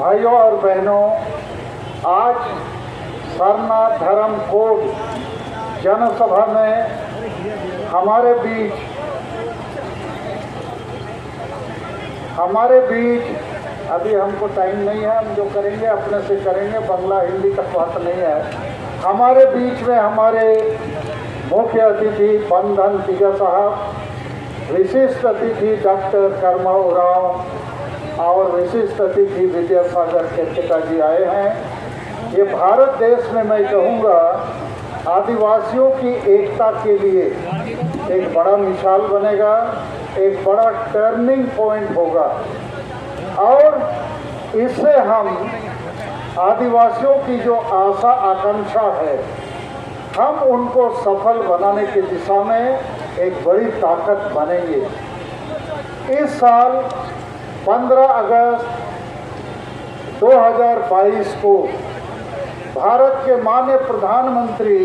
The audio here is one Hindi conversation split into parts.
भाइयों और बहनों, आज सरना धर्म कोड जनसभा में हमारे बीच अभी हमको टाइम नहीं है, हम जो करेंगे अपने से करेंगे, बांग्ला हिंदी का बात नहीं है। हमारे बीच में हमारे मुख्य अतिथि बंधन तिगा साहब, विशिष्ट अतिथि डॉक्टर कर्मा उरांव और विशिष्ट अतिथि विद्यासागर केतका जी आए हैं। ये भारत देश में मैं कहूँगा आदिवासियों की एकता के लिए एक बड़ा मिसाल बनेगा, एक बड़ा टर्निंग पॉइंट होगा और इससे हम आदिवासियों की जो आशा आकांक्षा है, हम उनको सफल बनाने की दिशा में एक बड़ी ताकत बनेंगे। इस साल 15 अगस्त 2022 को भारत के माननीय प्रधानमंत्री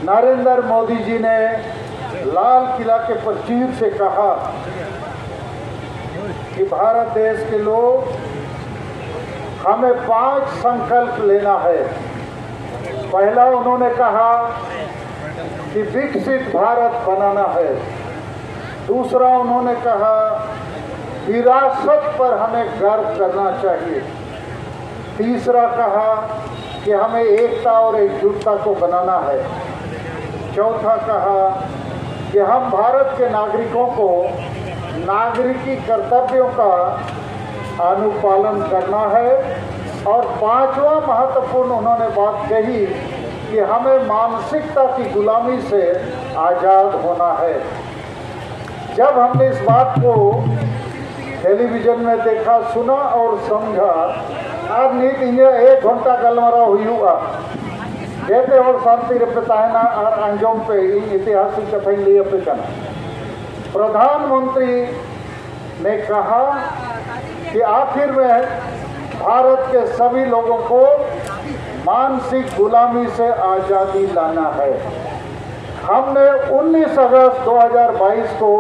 नरेंद्र मोदी जी ने लाल किला के प्राचीर से कहा कि भारत देश के लोग, हमें 5 संकल्प लेना है। पहला उन्होंने कहा कि विकसित भारत बनाना है। दूसरा उन्होंने कहा विरासत पर हमें गर्व करना चाहिए। तीसरा कहा कि हमें एकता और एकजुटता को बनाना है। चौथा कहा कि हम भारत के नागरिकों को नागरिकी कर्तव्यों का अनुपालन करना है। और 5वां महत्वपूर्ण उन्होंने बात कही कि हमें मानसिकता की गुलामी से आज़ाद होना है। जब हमने इस बात को टेलीविजन में देखा, सुना और समझा, आज नीत इंडिया 1 घंटा गलमारा हुआ कहते और शांति रपताना और अंजोम पे ऐतिहासिक कथाएं लिए पे करना। प्रधानमंत्री ने कहा कि आखिर में भारत के सभी लोगों को मानसिक गुलामी से आज़ादी लाना है। हमने 19 अगस्त 2022 को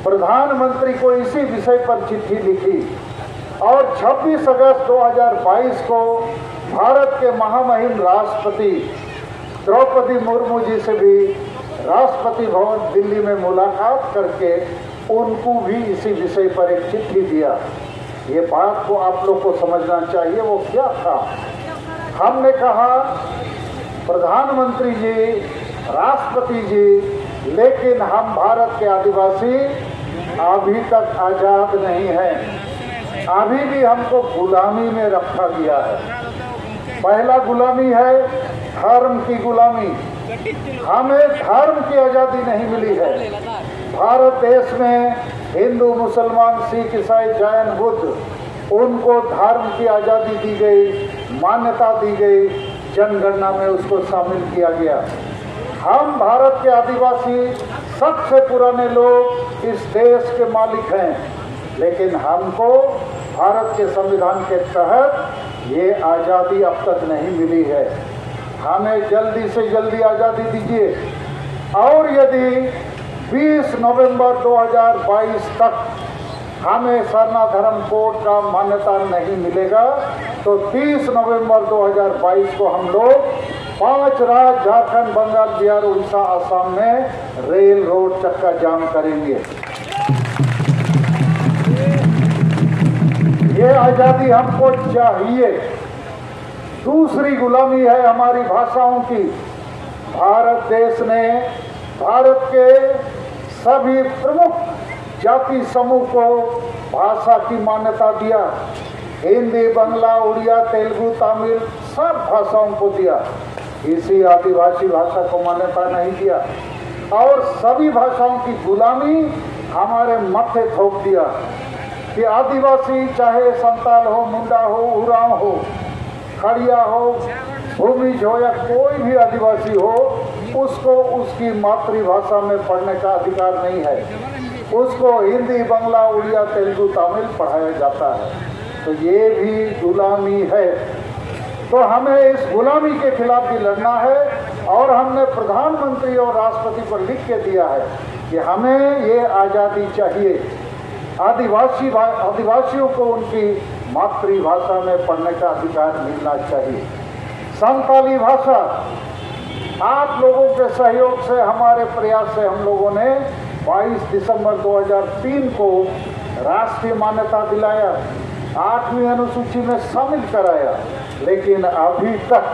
प्रधानमंत्री को इसी विषय पर चिट्ठी लिखी और 26 अगस्त 2022 को भारत के महामहिम राष्ट्रपति द्रौपदी मुर्मू जी से भी राष्ट्रपति भवन दिल्ली में मुलाकात करके उनको भी इसी विषय पर एक चिट्ठी दिया। ये बात को आप लोग को समझना चाहिए, वो क्या था। हमने कहा प्रधानमंत्री जी, राष्ट्रपति जी, लेकिन हम भारत के आदिवासी अभी तक आज़ाद नहीं हैं, अभी भी हमको गुलामी में रखा गया है। पहला गुलामी है धर्म की गुलामी। हमें धर्म की आज़ादी नहीं मिली है। भारत देश में हिंदू, मुसलमान, सिख, ईसाई, जैन, बुद्ध, उनको धर्म की आज़ादी दी गई, मान्यता दी गई, जनगणना में उसको शामिल किया गया। हम भारत के आदिवासी सबसे पुराने लोग इस देश के मालिक हैं, लेकिन हमको भारत के संविधान के तहत ये आज़ादी अब तक नहीं मिली है। हमें जल्दी से जल्दी आज़ादी दीजिए और यदि 20 नवंबर 2022 तक हमें सरना धर्म कोड का मान्यता नहीं मिलेगा तो 30 नवंबर 2022 को हम लोग 5 राज्य झारखंड, बंगाल, बिहार, उड़ीसा, असम में रेल रोड चक्का जाम करेंगे। ये आज़ादी हमको चाहिए। दूसरी गुलामी है हमारी भाषाओं की। भारत देश ने भारत के सभी प्रमुख जाति समूह को भाषा की मान्यता दिया। हिंदी, बांग्ला, उड़िया, तेलुगु, तमिल सब भाषाओं को दिया। इसी आदिवासी भाषा को मान्यता नहीं दिया और सभी भाषाओं की गुलामी हमारे माथे थोप दिया कि आदिवासी चाहे संताल हो, मुंडा हो, उरांव हो, खड़िया हो, भूमिज हो या कोई भी आदिवासी हो, उसको उसकी मातृभाषा में पढ़ने का अधिकार नहीं है। उसको हिंदी, बांग्ला, उड़िया, तेलुगु, तमिल पढ़ाया जाता है। तो ये भी गुलामी है। तो हमें इस गुलामी के खिलाफ भी लड़ना है और हमने प्रधानमंत्री और राष्ट्रपति को लिख के दिया है कि हमें ये आज़ादी चाहिए। आदिवासियों को उनकी मातृभाषा में पढ़ने का अधिकार मिलना चाहिए। संताली भाषा, आप लोगों के सहयोग से, हमारे प्रयास से हम लोगों ने 22 दिसंबर 2003 को राष्ट्रीय मान्यता दिलाया, 8वीं अनुसूची में शामिल कराया, लेकिन अभी तक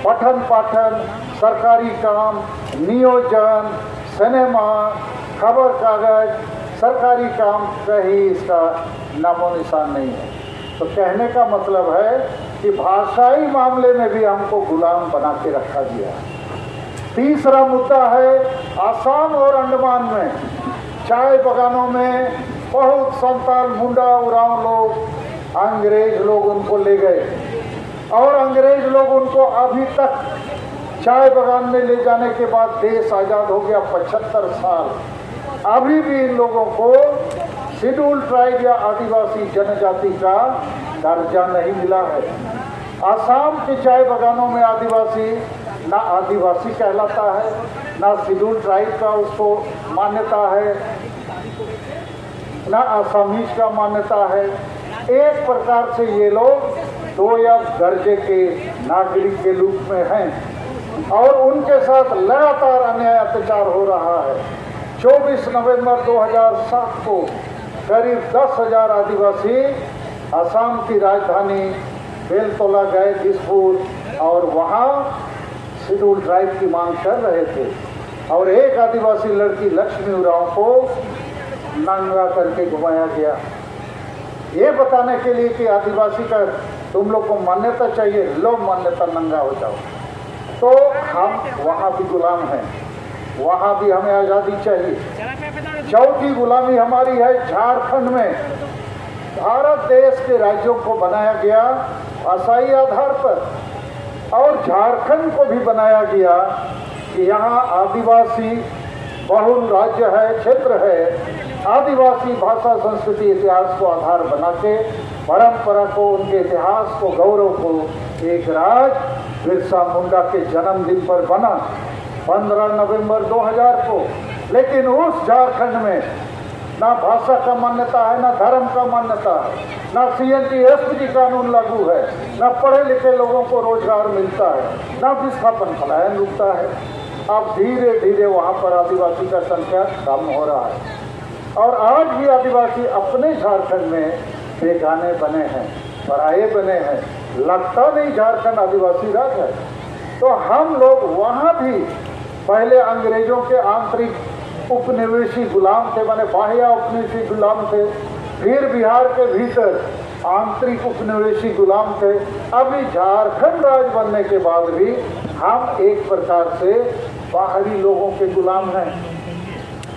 पठन पाठन, सरकारी काम, नियोजन, सिनेमा, खबर कागज, सरकारी काम कहीं इसका नामो निशान नहीं है। तो कहने का मतलब है कि भाषाई मामले में भी हमको गुलाम बना के रखा गया। तीसरा मुद्दा है आसाम और अंडमान में चाय बगानों में बहुत संताल, मुंडा, उरांव लोग, अंग्रेज लोग उनको ले गए और अंग्रेज लोग उनको अभी तक चाय बगान में ले जाने के बाद देश आज़ाद हो गया 75 साल, अभी भी इन लोगों को शेड्यूल ट्राइब या आदिवासी जनजाति का दर्जा नहीं मिला है। आसाम के चाय बगानों में आदिवासी ना आदिवासी कहलाता है, ना शेड्यूल ट्राइब का उसको मान्यता है, ना आसामीज का मान्यता है। एक प्रकार से ये लोग दो या दर्जे के नागरिक के रूप में हैं और उनके साथ लगातार अन्याय अत्याचार हो रहा है। 24 नवंबर 2007 को करीब 10,000 आदिवासी असम की राजधानी बेलतोला गए, दिसपुर, और वहाँ शेड्यूल ट्राइब की मांग कर रहे थे और एक आदिवासी लड़की लक्ष्मी उरांव को नंगा करके घुमाया गया, ये बताने के लिए कि आदिवासी का तुम लोग को मान्यता चाहिए, लो मान्यता, नंगा हो जाओ। तो हम वहाँ भी गुलाम हैं, वहाँ भी हमें आज़ादी चाहिए। चौथी गुलामी हमारी है झारखंड में। भारत देश के राज्यों को बनाया गया भाषाई आधार पर और झारखंड को भी बनाया गया कि यहाँ आदिवासी बहुल राज्य है, क्षेत्र है। आदिवासी भाषा, संस्कृति, इतिहास को आधार बना के, परंपरा को, उनके इतिहास को, गौरव को एक राज बिरसा मुंडा के जन्मदिन पर बना 15 नवंबर 2000 को। लेकिन उस झारखंड में ना भाषा का मान्यता है, ना धर्म का मान्यता है, ना CNTSPG कानून लागू है, ना पढ़े लिखे लोगों को रोजगार मिलता है, ना विस्थापन पलायन रुकता है। अब धीरे धीरे वहाँ पर आदिवासी का संख्या कम हो रहा है और आज भी आदिवासी अपने झारखंड में बेगाने बने हैं, पराये बने हैं, लगता नहीं झारखंड आदिवासी राज्य है। तो हम लोग वहाँ भी पहले अंग्रेजों के आंतरिक उपनिवेशी गुलाम थे, माने बाह्य उपनिवेशी गुलाम थे, फिर बिहार के भीतर आंतरिक उपनिवेशी गुलाम थे। अभी झारखंड राज्य बनने के बाद भी हम एक प्रकार से बाहरी लोगों के गुलाम हैं।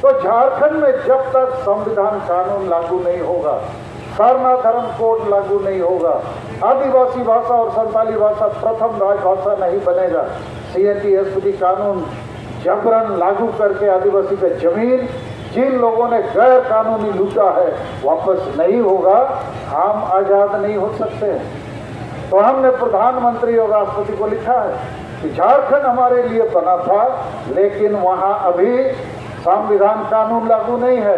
तो झारखंड में जब तक संविधान कानून लागू नहीं होगा, सरना धर्म कोड लागू नहीं होगा, आदिवासी भाषा और संताली भाषा प्रथम राजभाषा नहीं बनेगा, CNTSPG कानून जबरन लागू करके आदिवासी का जमीन जिन लोगों ने गैर कानूनी लूटा है वापस नहीं होगा, हम आज़ाद नहीं हो सकते। तो हमने प्रधानमंत्री और राष्ट्रपति को लिखा है कि झारखंड हमारे लिए बना था, लेकिन वहाँ अभी संविधान कानून लागू नहीं है,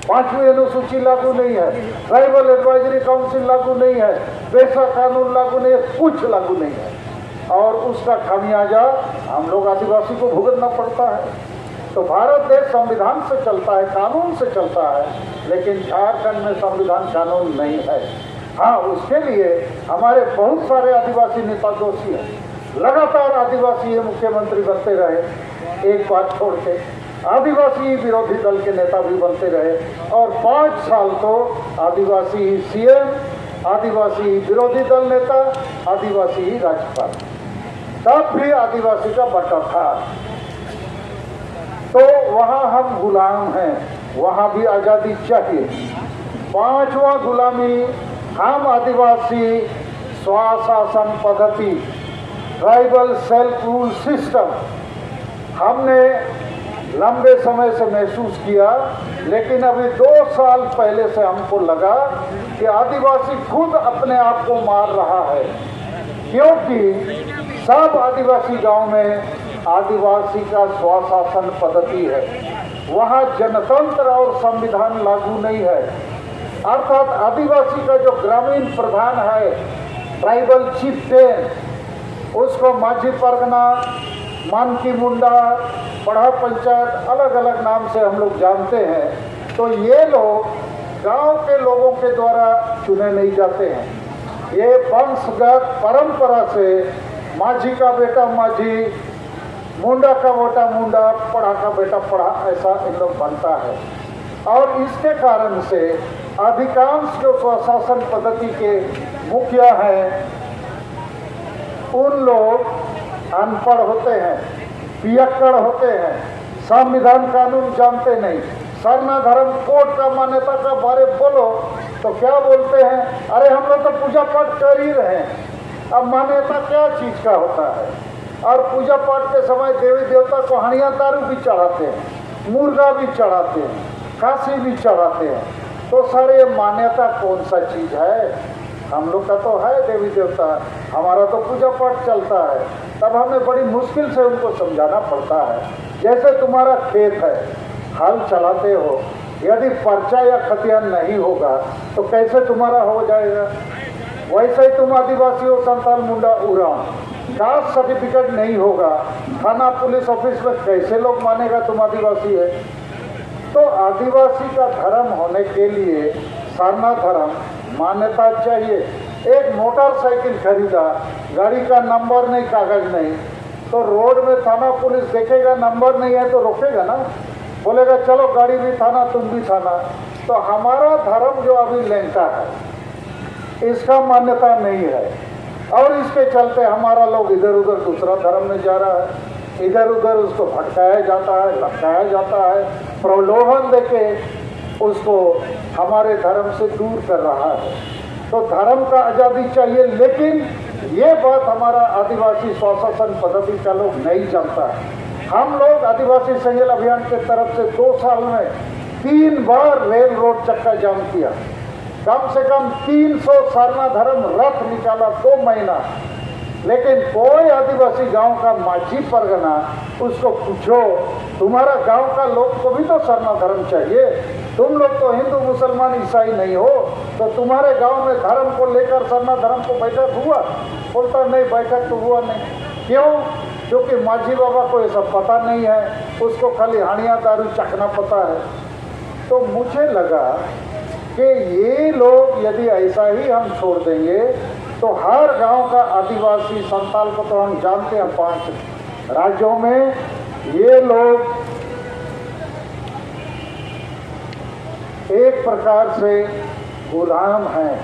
5वीं अनुसूची लागू नहीं है, ट्राइबल एडवाइजरी काउंसिल लागू नहीं है, पेशा कानून लागू नहीं है, कुछ लागू नहीं है और उसका खामियाजा हम लोग आदिवासी को भुगतना पड़ता है। तो भारत देश संविधान से चलता है, कानून से चलता है, लेकिन झारखंड में संविधान कानून नहीं है। हाँ, उसके लिए हमारे बहुत सारे आदिवासी नेता दोषी हैं। लगातार आदिवासी मुख्यमंत्री बनते रहे, एक बात छोड़ के आदिवासी विरोधी दल के नेता भी बनते रहे और 5 साल तो आदिवासी ही CM, आदिवासी विरोधी दल नेता, आदिवासी ही राज्यपाल, तब भी आदिवासी का बंटा था। तो वहाँ हम गुलाम हैं, वहाँ भी आज़ादी चाहिए। 5वां गुलामी, हम आदिवासी स्वशासन पद्धति, ट्राइबल सेल्फ रूल सिस्टम हमने लंबे समय से महसूस किया, लेकिन अभी 2 साल पहले से हमको लगा कि आदिवासी खुद अपने आप को मार रहा है, क्योंकि सब आदिवासी गांव में आदिवासी का स्वशासन पद्धति है, वहाँ जनतंत्र और संविधान लागू नहीं है। अर्थात आदिवासी का जो ग्रामीण प्रधान है, ट्राइबल चीफ्टेन, उसको माझी परगना, मानकी मुंडा, पढ़ा पंचायत, अलग अलग नाम से हम लोग जानते हैं। तो ये लोग गांव के लोगों के द्वारा चुने नहीं जाते हैं। ये वंशगत परंपरा से माझी का बेटा माझी, मुंडा का बेटा मुंडा, पढ़ा का बेटा पढ़ा, ऐसा इन लोग बनता है। और इसके कारण से अधिकांश जो स्वशासन पद्धति के मुखिया हैं, उन लोग अनपढ़ होते हैं, पियक्कड़ होते हैं, संविधान कानून जानते नहीं। सरना धर्म कोर्ट का मान्यता का बारे बोलो तो क्या बोलते हैं, अरे हम लोग तो पूजा पाठ कर ही रहे हैं, अब मान्यता क्या चीज़ का होता है। और पूजा पाठ के समय देवी देवता को हणिया दारू भी चढ़ाते हैं, मुर्गा भी चढ़ाते हैं, खांसी भी चढ़ाते हैं। तो सर ये मान्यता कौन सा चीज़ है? हम लोग का तो है देवी देवता, हमारा तो पूजा पाठ चलता है। तब हमें बड़ी मुश्किल से उनको समझाना पड़ता है। जैसे तुम्हारा खेत है, हल चलाते हो, यदि पर्चा या खतियान नहीं होगा तो कैसे तुम्हारा हो जाएगा? वैसे ही तुम आदिवासी हो, संताल, मुंडा, उरांव, कास्ट सर्टिफिकेट नहीं होगा, थाना पुलिस ऑफिस में कैसे लोग मानेगा तुम आदिवासी है? तो आदिवासी का धर्म होने के लिए सरना धर्म मान्यता चाहिए। एक मोटरसाइकिल खरीदा, गाड़ी का नंबर नहीं, कागज नहीं, तो रोड में थाना पुलिस देखेगा नंबर नहीं है तो रोकेगा ना, बोलेगा चलो गाड़ी भी थाना तुम भी थाना। तो हमारा धर्म जो अभी लेंटा है, इसका मान्यता नहीं है, और इसके चलते हमारा लोग इधर उधर दूसरा धर्म में जा रहा है, इधर उधर उसको भटकाया जाता है, भटकाया जाता है, प्रलोभन देके उसको हमारे धर्म से दूर कर रहा है। तो धर्म का आज़ादी चाहिए, लेकिन ये बात हमारा आदिवासी स्वशासन पद्धति का लोग नहीं जानता है। हम लोग आदिवासी संजल अभियान के तरफ से 2 साल में 3 बार रेल रोड चक्का जाम किया, कम से कम 300 सरना धर्म रथ निकाला 2 महीना। लेकिन कोई आदिवासी गांव का माझी परगना, उसको पूछो तुम्हारा गांव का लोग को भी तो सरना धर्म चाहिए, तुम लोग तो हिंदू मुसलमान ईसाई नहीं हो, तो तुम्हारे गांव में धर्म को लेकर सरना धर्म को बैठक हुआ? बोलता नहीं, बैठक तो हुआ नहीं। क्यों? क्योंकि माझी बाबा को ये सब पता नहीं है, उसको खाली हणिया दारू चखना पता है। तो मुझे लगा कि ये लोग यदि ऐसा ही हम छोड़ देंगे तो हर गांव का आदिवासी संताल को तो हम जानते हैं 5 राज्यों में ये लोग एक प्रकार से गुलाम हैं।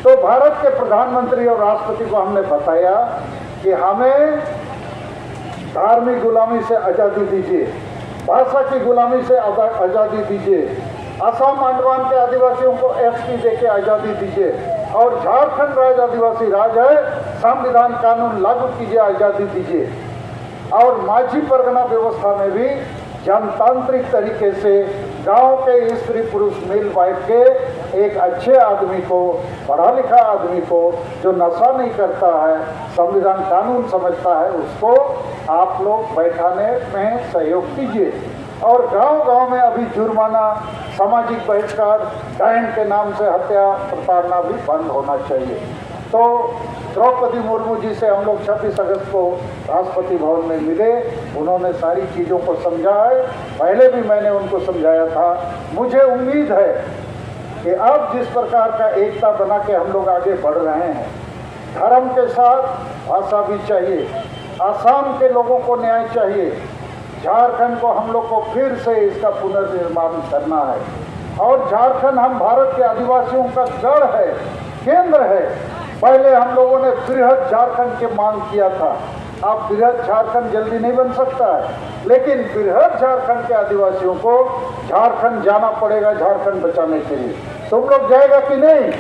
तो भारत के प्रधानमंत्री और राष्ट्रपति को हमने बताया कि हमें धार्मिक गुलामी से आज़ादी दीजिए, भाषा की गुलामी से आज़ादी दीजिए, असम अंडमान के आदिवासियों को एसटी देके आज़ादी दीजिए, और झारखंड राज्य आदिवासी राज्य है, संविधान कानून लागू कीजिए, आज़ादी दीजिए। और माझी परगना व्यवस्था में भी जनतांत्रिक तरीके से गांव के स्त्री पुरुष मिल बैठ के एक अच्छे आदमी को, पढ़ा लिखा आदमी को, जो नशा नहीं करता है, संविधान कानून समझता है, उसको आप लोग बैठाने में सहयोग कीजिए। और गांव-गांव में अभी जुर्माना, सामाजिक बहिष्कार, डायन के नाम से हत्या प्रताड़ना भी बंद होना चाहिए। तो द्रौपदी मुर्मू जी से हम लोग 26 अगस्त को राष्ट्रपति भवन में मिले, उन्होंने सारी चीज़ों को समझा है, पहले भी मैंने उनको समझाया था। मुझे उम्मीद है कि अब जिस प्रकार का एकता बना के हम लोग आगे बढ़ रहे हैं, धर्म के साथ भाषा भी चाहिए, असम के लोगों को न्याय चाहिए, झारखंड को हम लोग को फिर से इसका पुनर्निर्माण करना है। और झारखंड हम भारत के आदिवासियों का गढ़ है, केंद्र है। पहले हम लोगों ने बृहद झारखंड की मांग किया था, अब बृहद झारखंड जल्दी नहीं बन सकता है, लेकिन बृहद झारखंड के आदिवासियों को झारखंड जाना पड़ेगा झारखंड बचाने के लिए। तुम लोग जाएगा कि नहीं?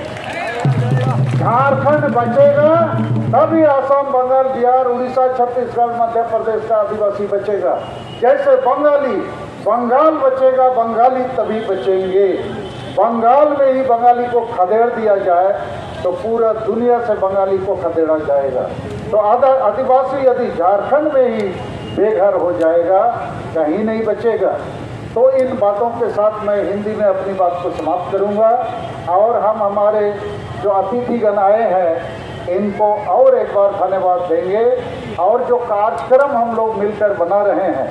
झारखंड बचेगा तभी असम, बंगाल, बिहार, उड़ीसा, छत्तीसगढ़, मध्य प्रदेश का आदिवासी बचेगा। जैसे बंगाली, बंगाल बचेगा, बंगाली तभी बचेंगे। बंगाल में ही बंगाली को खदेड़ दिया जाए तो पूरा दुनिया से बंगाली को खदेड़ा जाएगा। तो आदिवासी यदि झारखंड में ही बेघर हो जाएगा, कहीं नहीं बचेगा। तो इन बातों के साथ मैं हिंदी में अपनी बात को समाप्त करूंगा और हम हमारे जो अतिथिगण आए हैं इनको और एक बार धन्यवाद देंगे। और जो कार्यक्रम हम लोग मिलकर बना रहे हैं,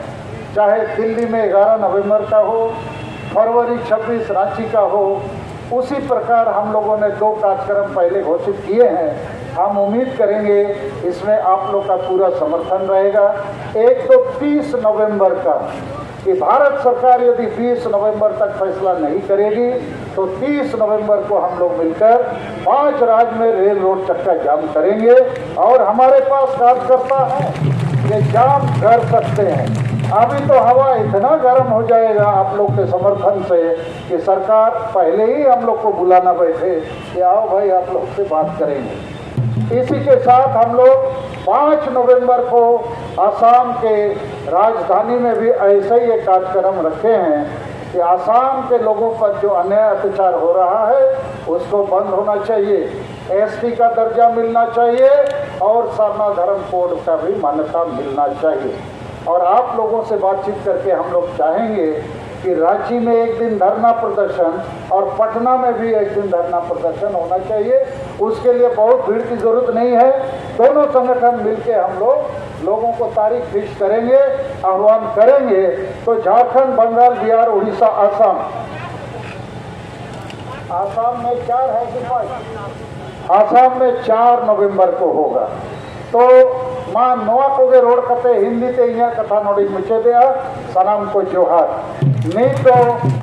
चाहे दिल्ली में 11 नवंबर का हो, फरवरी 26 रांची का हो, उसी प्रकार हम लोगों ने 2 कार्यक्रम पहले घोषित किए हैं। हम उम्मीद करेंगे इसमें आप लोग का पूरा समर्थन रहेगा। एक तो 30 नवंबर का कि भारत सरकार यदि 20 नवंबर तक फैसला नहीं करेगी तो 30 नवंबर को हम लोग मिलकर 5 राज्य में रेल रोड चक्का जाम करेंगे। और हमारे पास कार्यकर्ता हैं ये जाम कर सकते हैं। अभी तो हवा इतना गर्म हो जाएगा आप लोग के समर्थन से कि सरकार पहले ही हम लोग को बुलाना बैठे कि आओ भाई आप लोग से बात करेंगे। इसी के साथ हम लोग 5 नवंबर को असम के राजधानी में भी ऐसे ही एक कार्यक्रम रखे हैं कि असम के लोगों पर जो अन्याय अत्याचार हो रहा है उसको बंद होना चाहिए, एसटी का दर्जा मिलना चाहिए और सरना धर्म कोड का भी मान्यता मिलना चाहिए। और आप लोगों से बातचीत करके हम लोग चाहेंगे कि रांची में एक दिन धरना प्रदर्शन और पटना में भी एक दिन धरना प्रदर्शन होना चाहिए। उसके लिए बहुत भीड़ की जरूरत नहीं है, दोनों संगठन मिलके हम लोगों को तारीख फिक्स करेंगे, आह्वान करेंगे। तो झारखंड, बंगाल, बिहार, उड़ीसा, आसाम में 4 है कि 5? आसाम में 4 नवंबर को होगा। तो मां नोआ कोगे रोड कते हिंदी ते इया कथा नोड़ी मुचे दिया सलाम को जोहार नहीं तो